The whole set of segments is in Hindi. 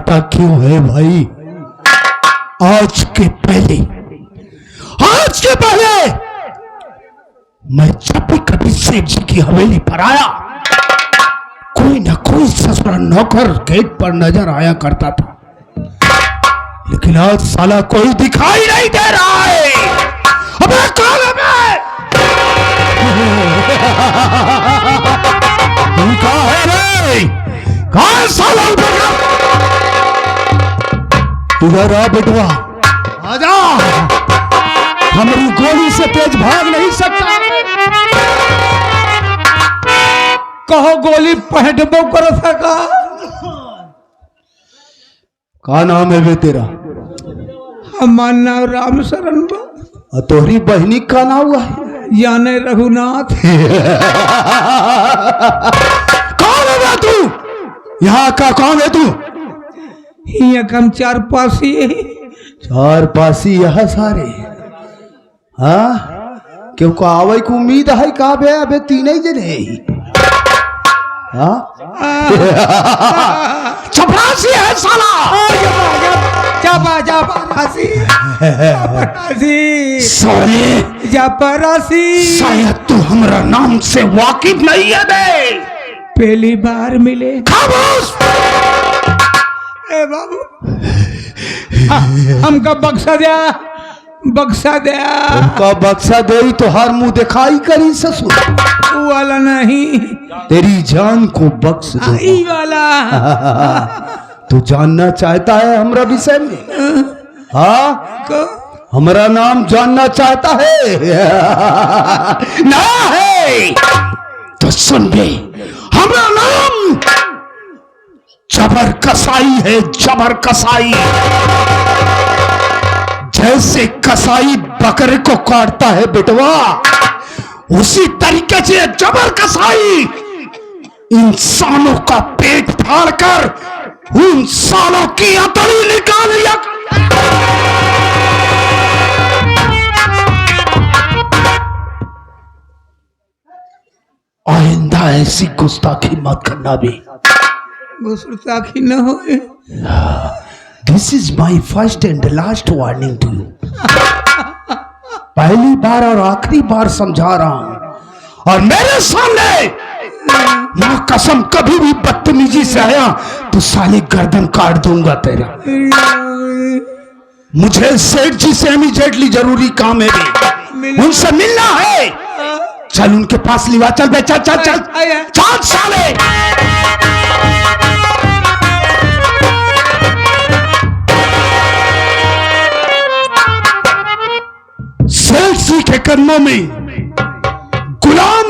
घबराता क्यों है भाई? आज के पहले मैं जब भी कभी सेठ जी की हवेली पर आया, कोई ना कोई ससुरा नौकर गेट पर नजर आया करता था, लेकिन आज साला कोई दिखाई नहीं दे रहा है। अबे कौन है मैं? कहाँ है रे? कहाँ है साला? इधर आ बेटवा, आजा। हमारी गोली से तेज भाग नहीं सकता। कहो गोली पहटबो कर सका। का नाम है बे तेरा? हमारा नाम राम शरण बा। तोहरी बहनी का नाम हुआ है? याने रघुनाथ। कौन है बे तू? यहाँ का कौन है तू? यहाँ कम चार पासी। चार पासी यहाँ सारे? हाँ, क्यों को आवे की उम्मीद है का बे? अबे तीन ही जने ही। हाँ, चपरासी है साला। चपरासी। शायद तू हमारा नाम से वाकिफ नहीं है बे। पहली बार मिले। खामोश। ए बाबू, हमका बक्सा दे, बक्सा दे। उनका बक्सा दे तो हर मुंह दिखाई करी ससुर वाला नहीं, तेरी जान को बख्श दो वाला। तू जानना चाहता है हमरा विषय में? हाँ, हमारा नाम जानना चाहता है? ना है तो सुन ले, हमारा नाम जबर कसाई है। जबर कसाई। जैसे कसाई बकरे को काटता है बेटवा, उसी तरीके से जबर कसाई इंसानों का पेट फाड़कर उन सालों की अतड़ी निकाल लिया। आइंदा ऐसी गुस्ताखी मत करना भी। गुस्ताखी न हो। This is my first and last warning to you. पहली बार और आखिरी बार समझा रहा हूं, और मेरे सामने मां कसम कभी भी बदतमीजी से आया तो साले गर्दन काट दूंगा तेरा। मुझे सेठ जी से इमीडिएटली जरूरी काम है भी, उनसे मिलना है। चल उनके पास लिवा, चल बे, चल चल चल चल साले। सेठ जी के कदमों में गुलाम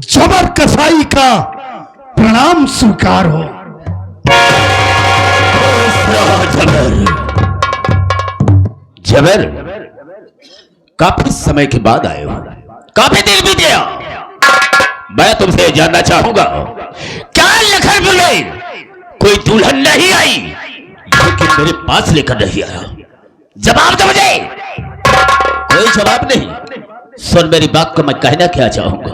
जबर कसाई का प्रणाम स्वीकार हो। जबर, काफी समय के बाद आए हो, काफी देर बीत गया। मैं तुमसे जानना चाहूंगा, क्या लखनपुर में कोई दुल्हन नहीं आई लेकिन मेरे पास लेकर नहीं आया? जवाब दो मुझे। कोई जवाब नहीं। सुन मेरी बात को, मैं कहना क्या चाहूंगा।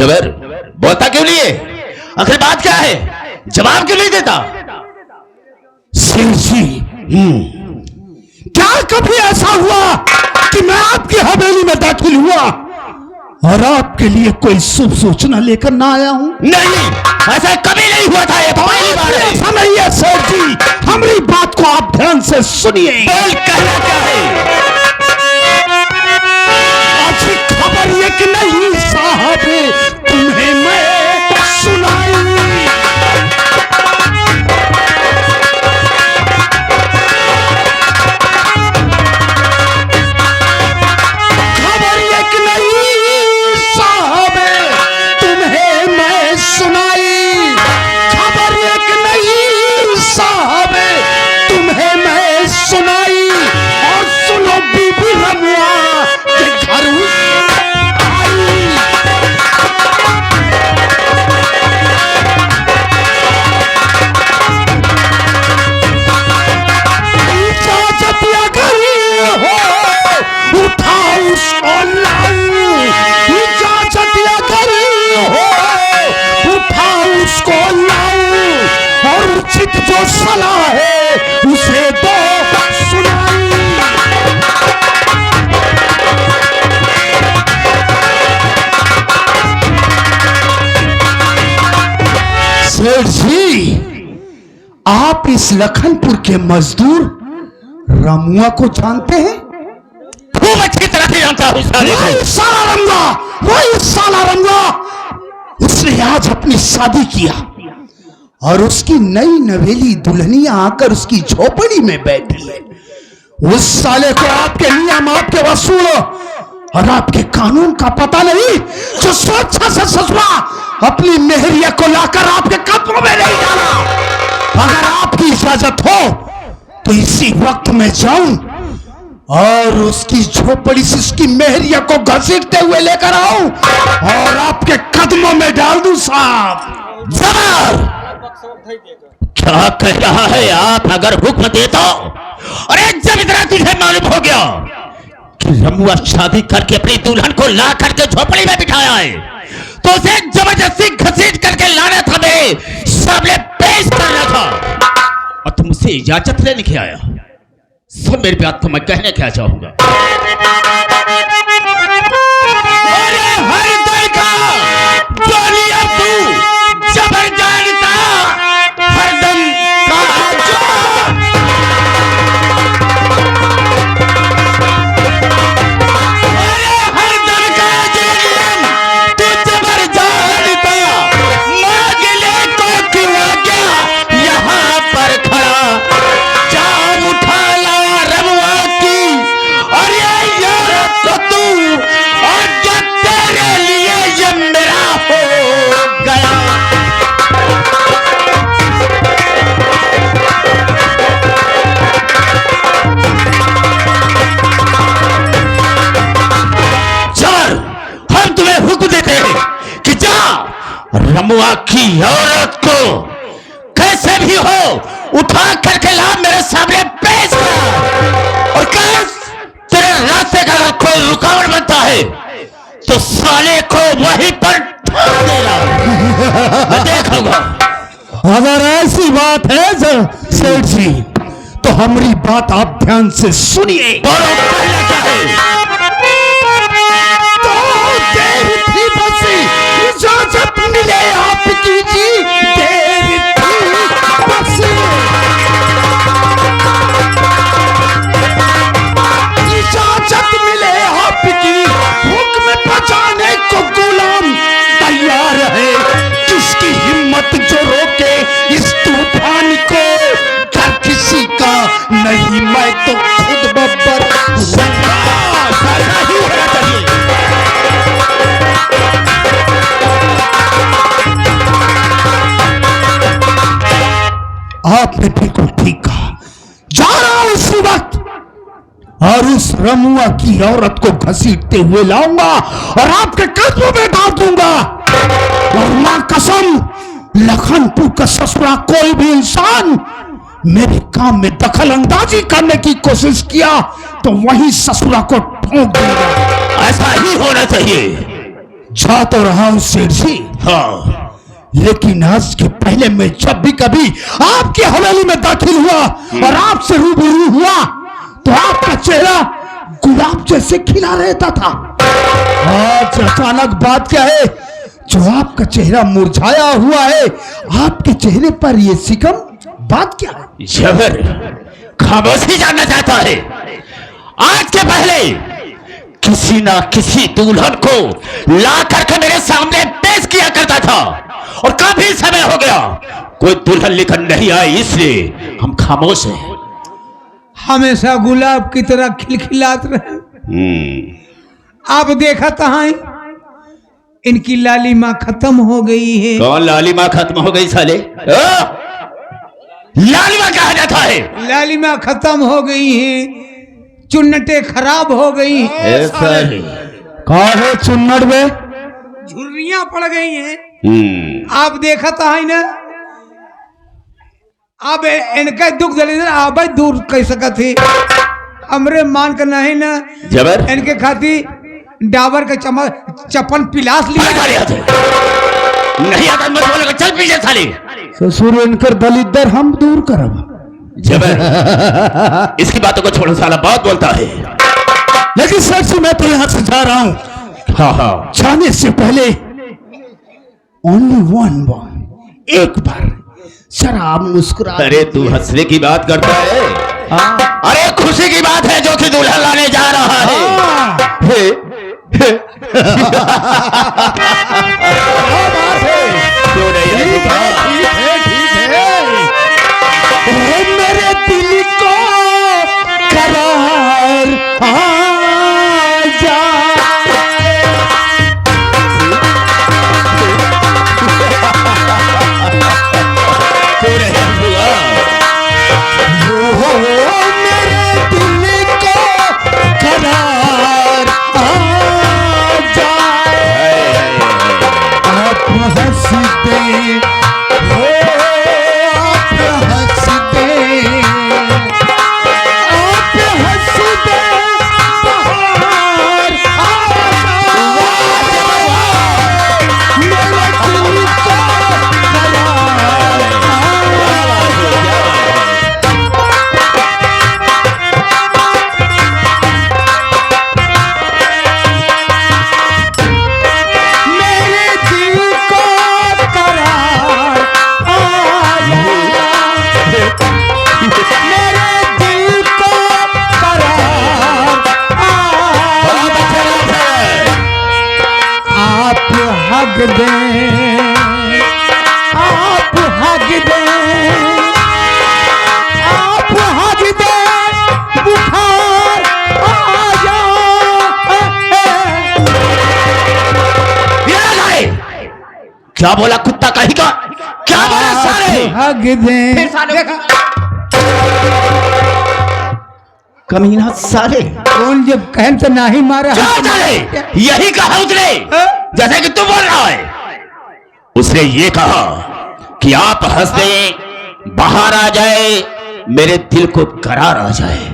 जबर बोलता क्यों नहीं है? आखिर बात क्या है? जवाब क्यों नहीं देता? सिंह जी, क्या कभी ऐसा हुआ कि मैं आपकी हवेली में दाखिल हुआ और आपके लिए कोई शुभ सूचना लेकर ना आया हूं? नहीं, ऐसा कभी नहीं हुआ था। ये पहली बार है। ऐसा नहीं है सेठ जी, हमारी बात को आप ध्यान से सुनिए। बोल, कहना क्या है? अच्छी खबर ये कि नहीं साहब, तुम्हें मैं सुनाई। खबर ये कि नहीं साहब, तुम्हें मैं सुनाई। खबर ये कि नहीं साहब, तुम्हें मैं सुनाई। और सुनो बीबी रमुआ के घर आई। इजाजत अगर हो उठाओ उसको लाऊं। इजाजत अगर हो उठाओ उसको लाऊं। और उचित जो सलाह है उसे दो सुनाई। सेठ जी, आप इस लखनपुर के मजदूर रमुआ को जानते हैं? खूब अच्छी तरह से जानता हूँ साले को। वही साला रमुआ, वही साला रमुआ। उसने आज अपनी शादी किया और उसकी नई नवेली दुल्हनिया आकर उसकी झोपड़ी में बैठी है। उस साले को आपके नियम, आपके वसूल और आपके कानून का पता नहीं, जो स्वेच्छा से ससुरा अपनी मेहरिया को लाकर आपके कदमों में नहीं डाला। अगर आपकी इजाजत हो तो इसी वक्त में जाऊं और उसकी झोपड़ी से उसकी मेहरिया को घसीटते हुए लेकर आऊं और आपके कदमों में डाल दूं साहब। जबर क्या कह रहा है आप? अगर हुक्म देता। अरे जब इतना तुझे मालूम हो गया कि रमुआ शादी करके अपनी दुल्हन को ला करके झोपड़ी में बिठाया है, तो उसे जबरदस्ती घसीट करके लाना था, मेरे सामने पेश करना था, और तुम मुझसे इजाजत लेने के आया। सब मेरी बात को मैं कहने क्या चाहूंगा। अरे हर दल का जोली अब तू जबर जानता, हरदम का जो रमुआ की औरत को कैसे भी हो उठा करके ला मेरे सामने पेश कर। और तेरे रास्ते का अगर कोई रुकावट बनता है तो साले को वहीं पर ठोक देना, मैं देखूंगा। अगर ऐसी बात है सेठ जी, तो हमारी बात आप ध्यान से सुनिए। बोलो, कहना क्या है? तो देर थी बसी, इजाजत मिले आपकी जी, देर थी बसी। इजाजत मिले आपकी, हुक्म बजाने को गुलाम तैयार है। किसकी हिम्मत जो रोके इस तूफान को, घर किसी का नहीं, मैं तो खुद बब्बर ही होना चाहिए। आपने बिल्कुल ठीक कहा। जा रहा हूं उसी वक्त और उस रमुआ की औरत को घसीटते हुए लाऊंगा और आपके कदमों में डाल दूंगा। और मां कसम, लखनपुर का ससुरा कोई भी इंसान मेरे काम में दखल अंदाजी करने की कोशिश किया तो वही ससुरा को ठोक दूंगा। ऐसा ही होना चाहिए। जा तो रहा हूं सेठ जी, हाँ, लेकिन आज के पहले मैं जब भी कभी आपकी हवेली में दाखिल हुआ और आपसे रूबरू हुआ तो आपका चेहरा गुलाब जैसे खिला रहता था। आज अचानक बात क्या है जो आपका चेहरा मुरझाया हुआ है? आपके चेहरे पर ये सिकम बात क्या है? जबर खामोशी जानना चाहता है। आज के पहले किसी ना किसी दुल्हन को ला करके मेरे सामने पेश किया करता था और काफी समय हो गया कोई दुल्हन लेकर नहीं आई, इसलिए हम खामोश हैं। हमेशा गुलाब की तरह खिलखिलात रहे। आप देखा कहाँ है? इनकी लालिमा खत्म हो गई है। कौन लालिमा खत्म हो गई साले? लालिमा कहा जाता है? लालिमा खत्म हो गई है, चुन्नटे खराब हो गई हैं। ऐसा है। कहा है चुन्नट में झुर्रियां पड़ गई हैं। आप देखा तो है ना? अब इनका दुख दलील आप दूर कर सकत है। हमरे मान कर नहीं ना जबर इनके खातिर डाबर का चपन पिलास लिया। नहीं आता मत बोलेगा, चल पीछे साले। ससुर इनकर दलिदर हम दूर करब। जबर इसकी बातों को छोड़ो, साला बहुत बोलता है। लेकिन सच मैं तो यहां से जा रहा हूं। हाँ हाँ, जाने से पहले ओनली वन बार, एक बार जरा आप मुस्कुरा। अरे तू हंसने की बात करता है? अरे खुशी की बात है जो कि दूल्हा लाने जा रहा है। हे, हे। क्यों नहीं हंसता? मेरे दिल को करार आ जाए। क्यों नहीं हंसूंगा? ओ मेरे दिल को करार आ जाए। आप हंस दे हो, आप हंस दे, आप हंस दे, बाहर आ जाए। मेरे दिल को करार मेरे दिल को करार आया। मेरे दिल को करार आया। आप हक दें, आप हक दें, आप हक दें, बुखार आ जाए। ये लाए। क्या बोला कुत्ता कहीं का? क्या बोला साले? हक दें। कमीना साले, कौन जब कहन तो नहीं मारा। चल साले, यही कहा उसने जैसे कि तू बोल रहा है। उसने ये कहा कि आप हंस दें, बाहर आ जाए, मेरे दिल को करार आ जाए।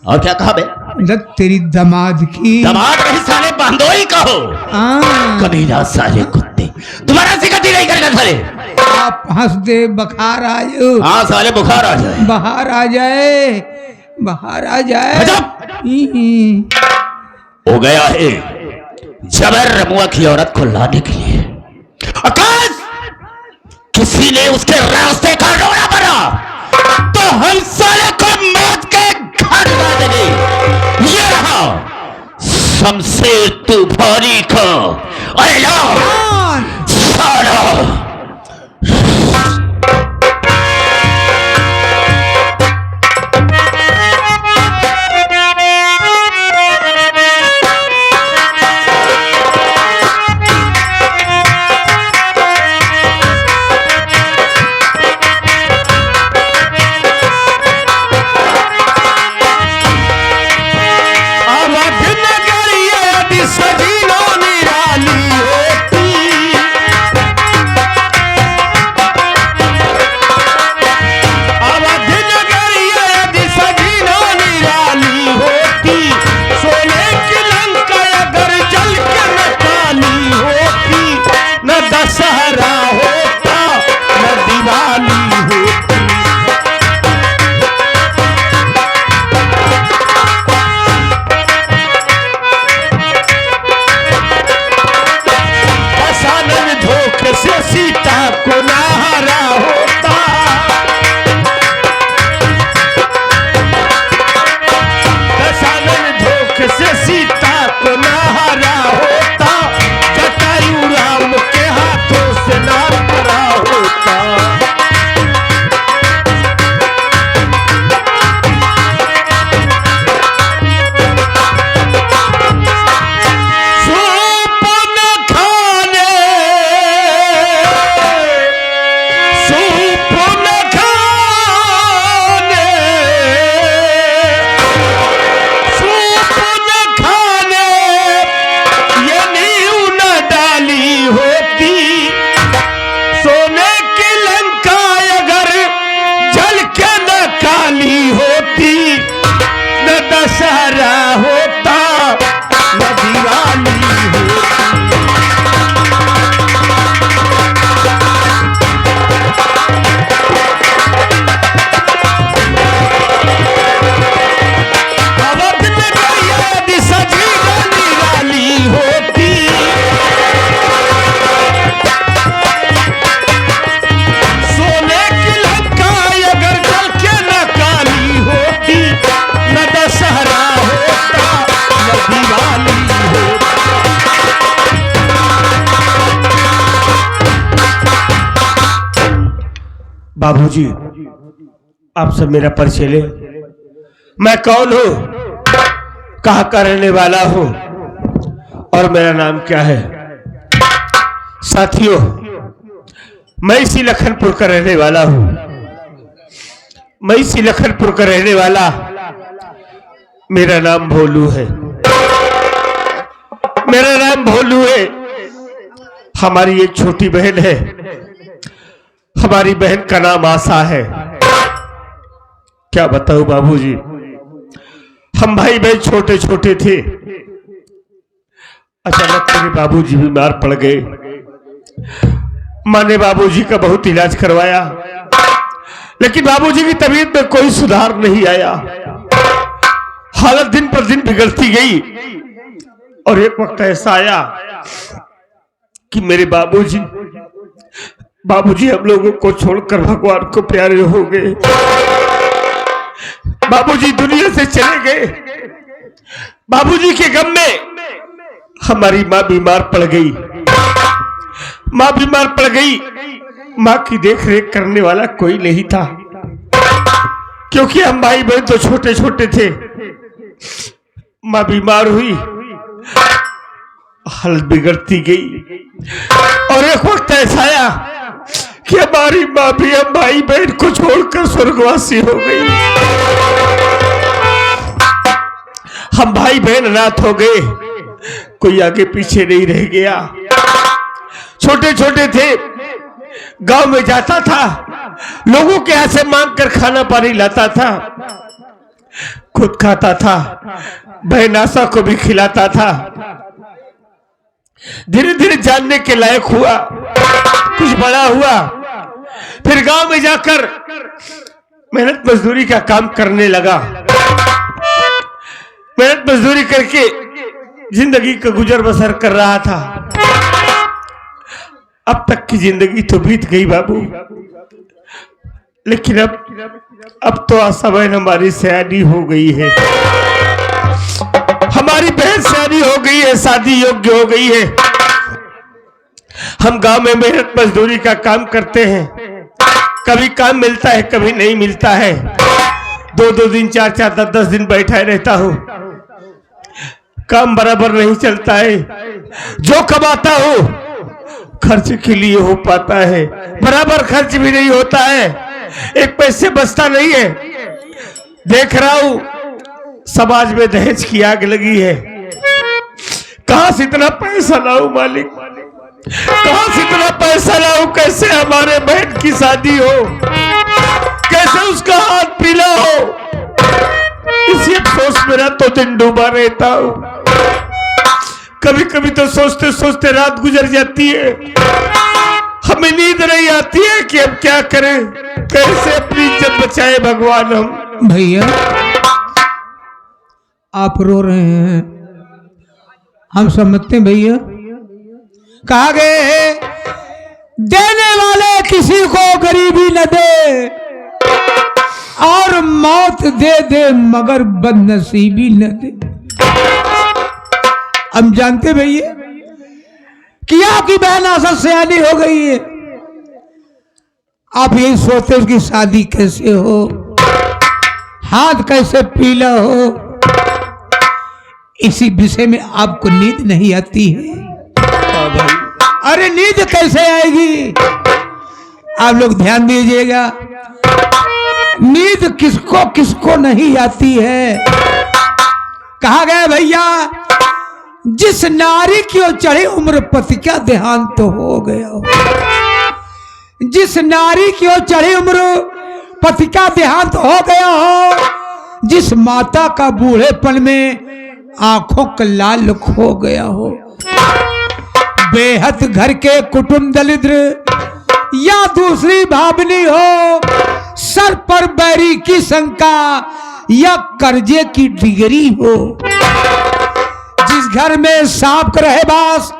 और क्या कहा बे? लग तेरी दमाद की। दमाद नहीं साले, बंदोई कहो। हाँ, कमीना साले कुत्ते, तुम्हारा सिकती नहीं करेगा साले। आप हंस दे बखार आ जाए। हाँ साले, बुखार आ जाए। बाहर आ जाए, बाहर आ जाए। गजब! हो गया है जबर रमुआ की औरत को लाने के लिए। आकाश, किसी ने उसके रास्ते का रोड़ा बना तो हम साले को मौत के घर ला देंगे। ये रहा शमशेर तूफानी का ऐलान। साला बाबूजी, आप सब मेरा परिचय ले। मैं कौन हूं, कहां का रहने वाला हूं और मेरा नाम क्या है। साथियों, मैं इसी लखनपुर का रहने वाला हूं। मैं इसी लखनपुर का रहने वाला, मेरा नाम भोलू है। मेरा नाम भोलू है। हमारी एक छोटी बहन है। हमारी बहन का नाम आशा है। क्या बताऊं बाबूजी, हम भाई बहन छोटे छोटे थे। अचानक मेरे बाबूजी बीमार पड़ गए। माँ ने बाबूजी का बहुत इलाज करवाया, लेकिन बाबूजी की तबीयत में कोई सुधार नहीं आया। हालत दिन पर दिन बिगड़ती गई और एक वक्त ऐसा आया कि मेरे बाबूजी हम लोगों को छोड़कर भगवान को प्यारे हो गए। बाबूजी दुनिया से चले गए। बाबूजी के गम में हमारी माँ बीमार पड़ गई। माँ बीमार पड़ गई। माँ की देखरेख करने वाला कोई नहीं था, क्योंकि हम भाई बहन तो छोटे छोटे थे। माँ बीमार हुई, हालत बिगड़ती गई और एक वक्त ऐसा आया कि हमारी माँ भी हम भाई बहन को छोड़कर स्वर्गवासी हो गई। हम भाई बहन अनाथ हो गए। कोई आगे पीछे नहीं रह गया। छोटे छोटे थे, गांव में जाता था, लोगों के हाथ से मांग कर खाना पानी लाता था, खुद खाता था, बहन आशा को भी खिलाता था। धीरे धीरे जानने के लायक हुआ, कुछ बड़ा हुआ, फिर गांव में जाकर मेहनत मजदूरी का काम करने लगा। मेहनत मजदूरी करके जिंदगी का गुजर बसर कर रहा था। अब तक की जिंदगी तो बीत गई बाबू, लेकिन अब तो आशा बहन हमारी सयानी हो गई है। हमारी बहन सयानी हो गई है, शादी योग्य हो गई है। हम गांव में मेहनत मजदूरी का काम करते हैं। कभी काम मिलता है, कभी नहीं मिलता है। 2-2 दिन, 4-4, 10-10 दिन बैठा रहता हूं। काम बराबर नहीं चलता है। जो कमाता हूं खर्च के लिए हो पाता है, बराबर खर्च भी नहीं होता है। एक पैसे बचता नहीं है। देख रहा हूं समाज में दहेज की आग लगी है। कहां से इतना पैसा लाऊं मालिक, कहां से इतना पैसा लाऊं? कैसे हमारे बहन की शादी हो, कैसे उसका हाथ पीला हो, इसी अफसोस मेरा तो दिन डूबा रहता हूं। कभी कभी तो सोचते सोचते रात गुजर जाती है। हमें नींद नहीं आती है कि अब क्या करें, कैसे अपनी इज्जत बचाए भगवान। हम भैया आप रो रहे हैं, हम समझते हैं भैया। कहा गए है देने वाले किसी को गरीबी न दे और मौत दे दे मगर बदनसीबी न दे। हम जानते भैया कि आपकी बहन आशा सयानी हो गई है। आप यही सोचते उसकी शादी कैसे हो, हाथ कैसे पीला हो, इसी विषय में आपको नींद नहीं आती है। अरे नींद कैसे आएगी? आप लोग ध्यान दीजिएगा, नींद किसको किसको नहीं आती है। कहा गया भैया जिस नारी की ओर चढ़ी उम्र पति का देहांत तो हो गया हो। जिस नारी की ओर चढ़ी उम्र पति का देहांत हो गया हो, जिस माता का बूढ़ेपन में आंखों का लाल खो गया हो, बेहद घर के कुटुंब दरिद्र या दूसरी भावनी हो, सर पर बैरी की शंका या कर्जे की डिगरी हो, जिस घर में सांप रहे बास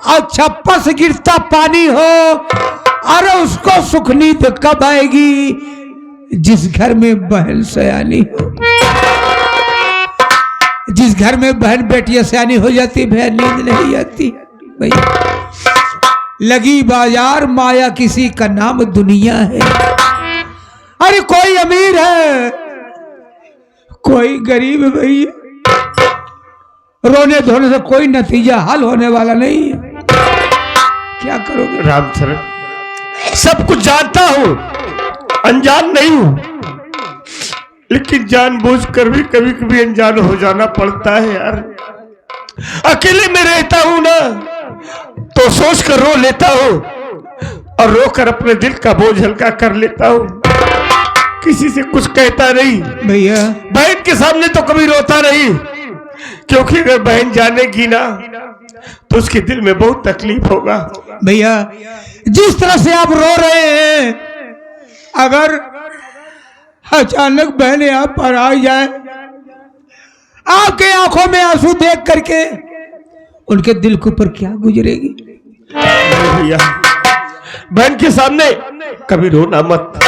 और छप्पर से गिरता पानी हो, अरे उसको सुख नींद कब आएगी? जिस घर में बहन सयानी हो, जिस घर में बहन बेटियां सयानी हो जाती, बहन नींद नहीं आती भैया। लगी बाजार माया किसी का नाम दुनिया है। अरे कोई अमीर है, कोई गरीब है भैया, रोने धोने से कोई नतीजा हल होने वाला नहीं है। क्या करोगे? रामचरण, सब कुछ जानता हूं, अनजान नहीं हूं, लेकिन जानबूझकर भी कभी कभी अनजान हो जाना पड़ता है यार। अकेले में रहता हूं ना तो सोच कर रो लेता हूं और रोकर अपने दिल का बोझ हल्का कर लेता हूं। किसी से कुछ कहता नहीं भैया। बहन के सामने तो कभी रोता नहीं, क्योंकि अगर बहन जानेगी ना तो उसके दिल में बहुत तकलीफ होगा। भैया जिस तरह से आप रो रहे हैं, अगर अचानक बहन यहाँ पर आ जाए, आपके आंखों में आंसू देख करके उनके दिल के ऊपर क्या गुजरेगी? भैया, बहन के सामने कभी रोना मत।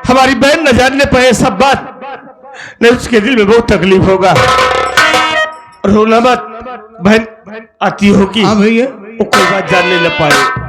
हमारी बहन न जानने पाए सब बात, नहीं उसके दिल में बहुत तकलीफ होगा। रोना मत, बहन आती होगी। हाँ भैया। वो कोई बात जानने न पाए।